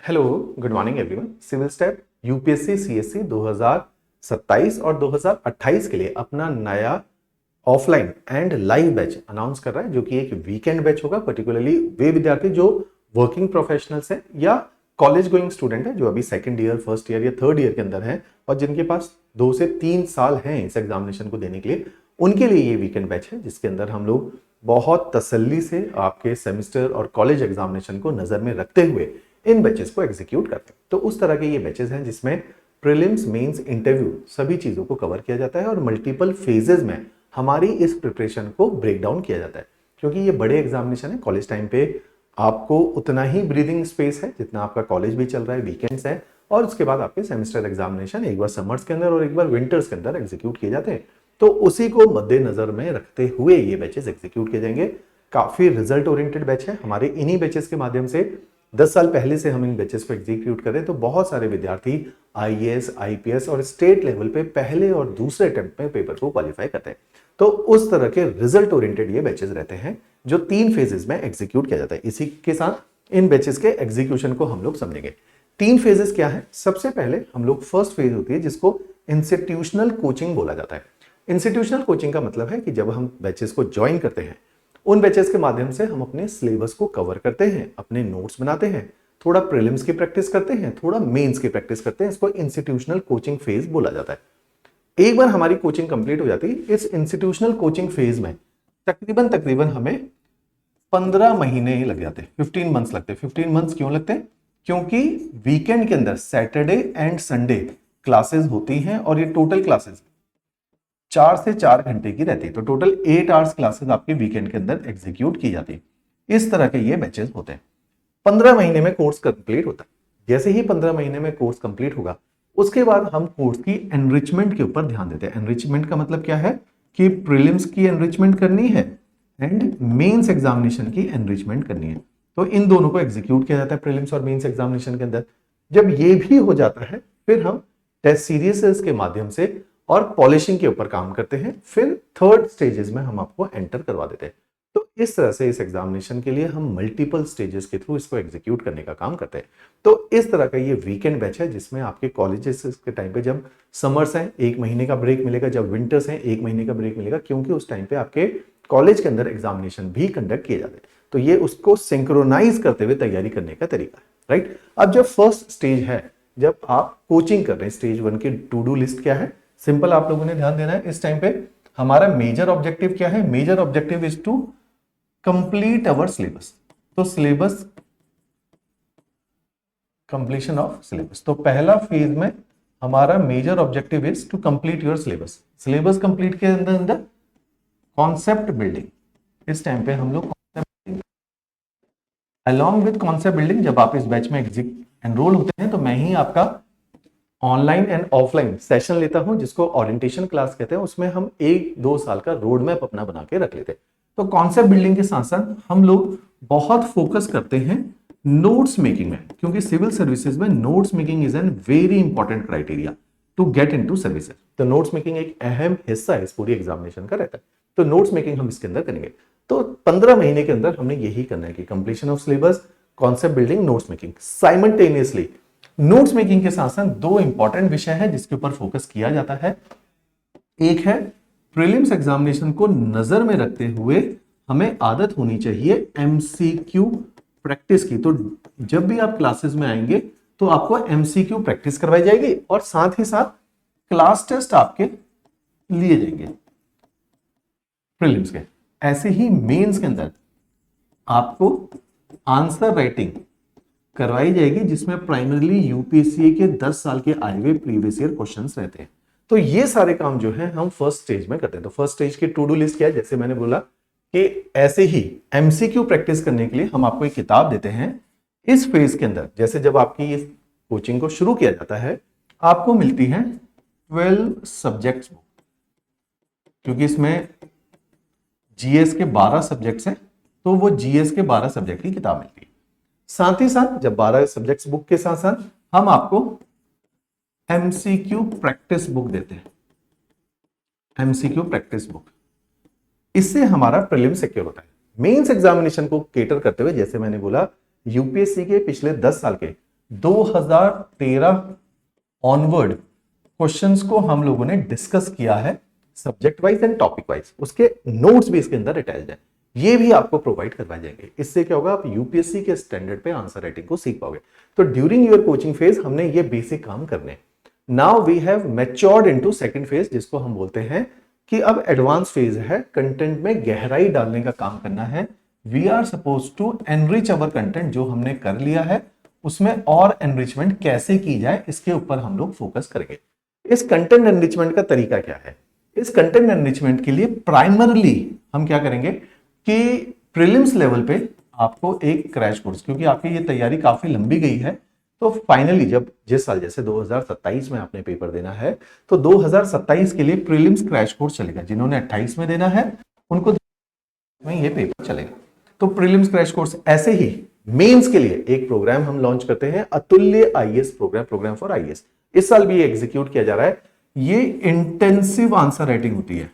Hello, good morning everyone. Civil step UPSC CSC 2027 और 2028 के लिए अपना नया offline and live batch announce कर रहा है, जो कि एक वीकेंड बैच होगा। पर्टिकुलरली वे विद्यार्थी जो वर्किंग प्रोफेशनल्स हैं या कॉलेज गोइंग स्टूडेंट हैं, जो अभी सेकंड ईयर, फर्स्ट ईयर या थर्ड ईयर के अंदर हैं और जिनके पास 2 से 3 साल हैं इस एग्जामिनेशन को देने के लिए, उनके लिए ये वीकेंड बैच है, जिसके अंदर हम लोग बहुत तसल्ली से आपके सेमेस्टर और कॉलेज एग्जामिनेशन को नजर में रखते हुए इन बैचेस को एग्जीक्यूट करते हैं। तो उस तरह के ये बैचेस हैं जिसमें प्रीलिम्स, मेंस, इंटरव्यू सभी चीजों को कवर किया जाता है और मल्टीपल फेजेस में हमारी इस प्रिपरेशन को ब्रेक डाउन किया जाता है। क्योंकि ये बड़े एग्जामिनेशन है, कॉलेज टाइम पे आपको उतना ही ब्रीदिंग स्पेस है जितना आपका कॉलेज भी चल रहा है, वीकेंड्स है, और उसके बाद आपके सेमेस्टर एग्जामिनेशन एक बार समर्स के अंदर और एक बार विंटर्स के अंदर एग्जीक्यूट किए जाते हैं। तो उसी को मद्देनजर में रखते हुए ये बैचेस एग्जीक्यूट किए जाएंगे। काफी रिजल्ट ओरिएंटेड बैच है हमारे। इन्हीं बैचेस के माध्यम से 10 साल पहले से हम इन बैचेस को एग्जीक्यूट कर रहे हैं, तो बहुत सारे विद्यार्थी आईएएस, आईपीएस और स्टेट लेवल पे पहले और दूसरे अटेम्प्ट में पेपर को क्वालिफाई करते हैं। तो उस तरह के रिजल्ट ओरिएंटेड ये बैचेस रहते हैं जो 3 फेजेस में एग्जीक्यूट किया जाता है। इसी के साथ इन बैचेस के एग्जीक्यूशन को हम लोग समझेंगे। 3 फेजेस क्या है? सबसे पहले हम लोग फर्स्ट फेज होती है जिसको इंस्टीट्यूशनल कोचिंग बोला जाता है। इंस्टीट्यूशनल कोचिंग का मतलब है कि जब हम बैचेस को ज्वाइन करते हैं, उन बैचेस के माध्यम से हम अपने सिलेबस को कवर करते हैं, अपने नोट्स बनाते हैं, थोड़ा प्रीलिम्स की प्रैक्टिस करते हैं, थोड़ा मेंस की प्रैक्टिस करते हैं। इसको इंस्टीट्यूशनल कोचिंग फेज बोला जाता है। एक बार हमारी कोचिंग कंप्लीट हो जाती है, इस इंस्टीट्यूशनल कोचिंग फेज में तकरीबन हमें 15 महीने लग जाते हैं, 15 मंथ्स लगते हैं। 15 मंथ्स क्यों लगते हैं? क्योंकि वीकेंड के अंदर सैटरडे एंड संडे क्लासेस होती हैं और ये टोटल क्लासेस 4 से 4 घंटे की रहती है। तो टोटल 8 आवर्स क्लासेस आपके वीकेंड के अंदर एग्जीक्यूट की जाती है। इस तरह के ये बैचेस होते हैं। 15 महीने में कोर्स कंप्लीट होता है। जैसे ही 15 महीने में कोर्स कंप्लीट होगा, उसके बाद हम कोर्स की एनरिचमेंट के ऊपर ध्यान देते हैं। एनरिचमेंट का मतलब क्या है कि प्रीलिम्स की एनरिचमेंट करनी है एंड मेंस एग्जामिनेशन की एनरिचमेंट करनी है। तो इन दोनों को एग्जीक्यूट किया जाता है प्रीलिम्स और मेंस एग्जामिनेशन के अंदर। जब ये भी हो जाता है, फिर हम टेस्ट सीरीज के माध्यम से और पॉलिशिंग के ऊपर काम करते हैं। फिर थर्ड स्टेजेस में हम आपको एंटर करवा देते हैं। तो इस तरह से इस एग्जामिनेशन के लिए हम मल्टीपल स्टेजेस के थ्रू इसको एग्जीक्यूट करने का काम करते हैं। तो इस तरह का ये वीकेंड बैच है जिसमें आपके कॉलेजेस के टाइम पे जब समर्स हैं 1 महीने का ब्रेक मिलेगा, जब विंटर्स हैं 1 महीने का ब्रेक मिलेगा, क्योंकि उस टाइम पे आपके कॉलेज के अंदर एग्जामिनेशन भी कंडक्ट किए जाते हैं। तो ये उसको सिंक्रोनाइज करते हुए तैयारी करने का तरीका है, राइट। अब जब फर्स्ट स्टेज है, जब आप कोचिंग कर रहे हैं, स्टेज 1 की टू डू लिस्ट क्या है? सिंपल आप लोगों ने ध्यान देना है। इस टाइम पे हमारा मेजर ऑब्जेक्टिव क्या है? Major objective is to complete our syllabus. तो सिलेबस, कंप्लीशन ऑफ सिलेबस। तो पहला फेज में हमारा major objective is to complete your syllabus. Syllabus complete के अंदर अंदर कॉन्सेप्ट बिल्डिंग। इस टाइम पे हम लोग अलॉन्ग विद कॉन्सेप्ट बिल्डिंग, जब आप इस बैच में एनरोल होते हैं तो मैं ही आपका ऑनलाइन एंड ऑफलाइन सेशन लेता हूं, जिसको ओरिएंटेशन क्लास कहते हैं। उसमें हम 1-2 साल का रोड मैप अपना बना के रख लेते हैं। तो कॉन्सेप्ट बिल्डिंग के साथ साथ हम लोग बहुत फोकस करते हैं नोट्स मेकिंग में, क्योंकि सिविल सर्विसेज में notes making is an very important criteria to get into services. तो नोट्स मेकिंग एक अहम हिस्सा इस पूरी एग्जामिनेशन का रहता है। तो नोट्स मेकिंग हम इसके अंदर करेंगे। तो 15 महीने के अंदर हमने यही करना है कि completion of syllabus, concept building, notes making. Simultaneously notes making के साथ साथ 2 इंपॉर्टेंट विषय है जिसके ऊपर फोकस किया जाता है। एक है प्रीलिम्स एग्जामिनेशन को नजर में रखते हुए हमें आदत होनी चाहिए एमसीक्यू प्रैक्टिस की। तो जब भी आप क्लासेस में आएंगे तो आपको एमसीक्यू प्रैक्टिस करवाई जाएगी और साथ ही साथ क्लास टेस्ट आपके लिए जाएंगे प्रीलिम्स के। ऐसे ही मेंस के अंदर आपको आंसर राइटिंग करवाई जाएगी, जिसमें प्राइमरीली यूपीएससी के 10 साल के आए हुए प्रीवियस ईयर क्वेश्चंस रहते हैं। तो ये सारे काम जो है हम फर्स्ट स्टेज में करते हैं। तो फर्स्ट स्टेज की टू डू लिस्ट क्या है? जैसे मैंने बोला कि ऐसे ही एमसीक्यू प्रैक्टिस करने के लिए हम आपको एक किताब देते हैं। इस फेज के अंदर, जैसे जब आपकी इस कोचिंग को शुरू किया जाता है, आपको मिलती है 12 सब्जेक्ट्स बुक, क्योंकि इसमें जीएस के 12 सब्जेक्ट्स हैं, तो वो जीएस के 12 सब्जेक्ट की किताब मिलती है। साथ ही साथ जब 12 सब्जेक्ट्स बुक के साथ साथ हम आपको एमसीक्यू प्रैक्टिस बुक देते हैं। एमसीक्यू प्रैक्टिस बुक, इससे हमारा प्रीलिम सिक्योर होता है। मेंस एग्जामिनेशन को केटर करते हुए, जैसे मैंने बोला, यूपीएससी के पिछले 10 साल के 2013 ऑनवर्ड क्वेश्चंस को हम लोगों ने डिस्कस किया है subject wise and topic wise, उसके नोट्स भी इसके अंदर अटैच्ड है, ये भी आपको प्रोवाइड करवाए जाएंगे। इससे क्या होगा, आप यूपीएससी के स्टैंडर्ड पे आंसर राइटिंग को सीख पाओगे। तो ड्यूरिंग योर कोचिंग फेज हमने ये बेसिक काम करने। Now we have matured into second phase, जिसको हम बोलते हैं कि अब एडवांस फेज है, कंटेंट में गहराई डालने का काम करना है। We are suppose to enrich our content, जो हमने कर लिया है उसमें और एनरिचमेंट कैसे की जाए, इसके ऊपर हम लोग फोकस करेंगे। इस कंटेंट एनरिचमेंट का तरीका क्या है? इस कंटेंट एनरिचमेंट के लिए प्राइमरली हम क्या करेंगे कि प्रीलिम्स लेवल पे आपको एक क्रैश कोर्स, क्योंकि आपकी ये तैयारी काफी लंबी गई है, तो फाइनली जब जिस साल जैसे 2027 में आपने पेपर देना है, तो 2027 के लिए प्रीलिम्स क्रैश कोर्स चलेगा। जिन्होंने 28 में देना है उनको में ये पेपर चलेगा। तो प्रीलिम्स क्रैश कोर्स, ऐसे ही मेंस के लिए एक प्रोग्राम हम लॉन्च करते हैं, अतुल्य आईएएस प्रोग्राम फॉर आईएएस। इस साल भी ये एग्जीक्यूट किया जा रहा है। ये इंटेंसिव आंसर राइटिंग होती है,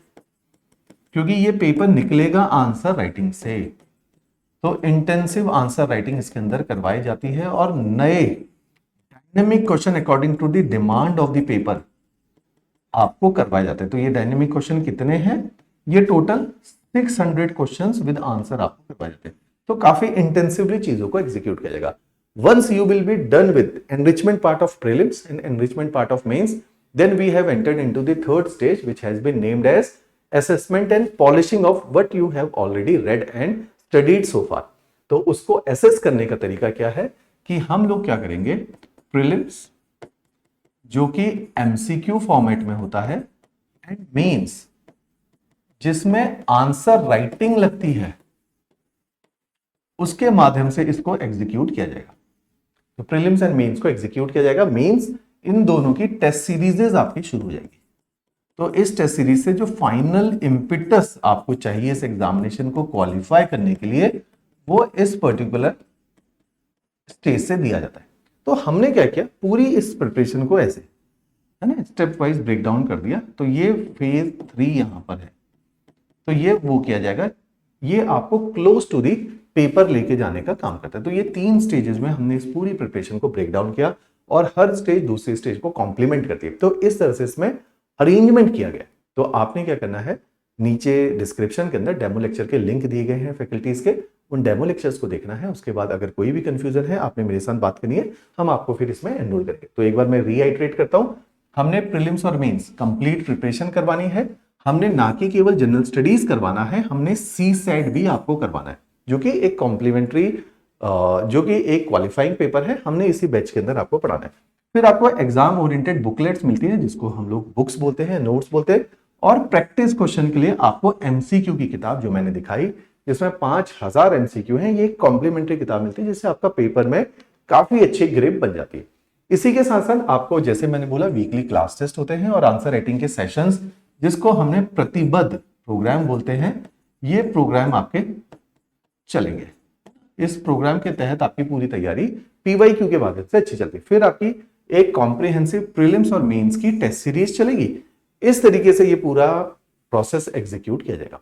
क्योंकि ये पेपर निकलेगा आंसर राइटिंग से, तो इंटेंसिव आंसर राइटिंग इसके अंदर करवाई जाती है और नए dynamic question according to the demand of the paper आपको करवाए जाते हैं। तो ये डायनेमिक क्वेश्चन कितने हैं? ये टोटल 600 क्वेश्चंस विद आंसर आपको करवाए जाते हैं। तो काफी इंटेंसिवली चीजों को एग्जीक्यूट किया जाएगा। Once you will be done with enrichment part of prelims and enrichment part of mains, then we have entered into the third stage, which has been named as assessment and polishing of what you have already read and studied so far। तो उसको assess करने का तरीका क्या है कि हम लोग क्या करेंगे, प्रीलिम्स जो कि एमसीक्यू फॉर्मेट में होता है एंड मेंस जिसमें आंसर राइटिंग लगती है, उसके माध्यम से इसको एग्जीक्यूट किया जाएगा। तो प्रीलिम्स एंड मेंस को एग्जीक्यूट किया जाएगा। मेंस इन दोनों की टेस्ट सीरीजेस आपकी शुरू हो जाएगी। तो इस टेस्ट सीरीज से जो फाइनल इंपिटस आपको चाहिए इस एग्जामिनेशन को क्वालिफाई करने के लिए, वो इस पर्टिकुलर स्टेज से दिया जाता है। तो हमने क्या किया, पूरी इस प्रिपरेशन को ऐसे है ना स्टेप वाइज ब्रेक डाउन कर दिया। तो ये फेज 3 यहां पर है, तो ये वो किया जाएगा, ये आपको क्लोज टू दी पेपर लेके जाने का काम करता है। तो ये 3 स्टेजेस में हमने इस पूरी प्रिपरेशन को ब्रेक डाउन किया और हर स्टेज दूसरी स्टेज को कॉम्प्लीमेंट करती है। तो इस तरह से इसमें अरेंजमेंट किया गया। तो आपने क्या करना है, नीचे डिस्क्रिप्शन के अंदर डेमो लेक्चर के लिंक दिए गए हैं फैकल्टीज के, उन डेमो लेक्चर्स को देखना है। उसके बाद अगर कोई भी कंफ्यूजन है आपने मेरे साथ बात करनी है, हम आपको फिर इसमें एनरोल करेंगे। तो एक बार मैं रीआइट्रेट करता हूं, हमने प्रीलिम्स और मेंस कंप्लीट प्रिपरेशन करवानी है। हमने ना कि केवल जनरल स्टडीज करवाना है, हमने सी सेट भी आपको करवाना है, जो कि एक कॉम्प्लीमेंट्री जो कि एक क्वालिफाइंग पेपर है, हमने इसी बैच के अंदर आपको पढ़ाना है। फिर आपको एग्जाम ओरिएंटेड बुकलेट्स मिलती है, जिसको हम लोग बुक्स बोलते हैं, नोट्स बोलते हैं। और प्रैक्टिस क्वेश्चन के लिए आपको एमसीक्यू की किताब जो मैंने दिखाई, जिसमें 5000 एमसीक्यू हैं, ये एक कॉम्प्लीमेंट्री किताब मिलती है, जिससे आपका पेपर में काफी अच्छी ग्रिप बन जाती है। इसी के साथ साथ आपको, जैसे मैंने बोला, वीकली क्लास टेस्ट होते हैं और आंसर राइटिंग के सेशंस, जिसको हमने प्रतिबद्ध प्रोग्राम बोलते हैं, ये प्रोग्राम आपके चलेंगे। इस प्रोग्राम के तहत आपकी पूरी तैयारी पीवाईक्यू के माध्यम से अच्छी चलती है। फिर आपकी एक कॉम्प्रिहेंसिव प्रीलिम्स और मेंस की टेस्ट सीरीज चलेगी। इस तरीके से ये पूरा प्रोसेस एग्जीक्यूट किया जाएगा।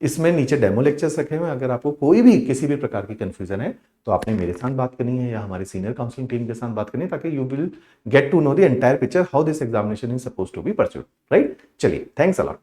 इसमें नीचे डेमो लेक्चर्स रखे हुए हैं। अगर आपको कोई भी किसी भी प्रकार की कंफ्यूजन है तो आपने मेरे साथ बात करनी है या हमारे सीनियर काउंसलिंग टीम के साथ बात करनी है, ताकि you will get to know the entire picture how this examination is supposed to be pursued, right. चलिए, थैंक्स अ लॉट।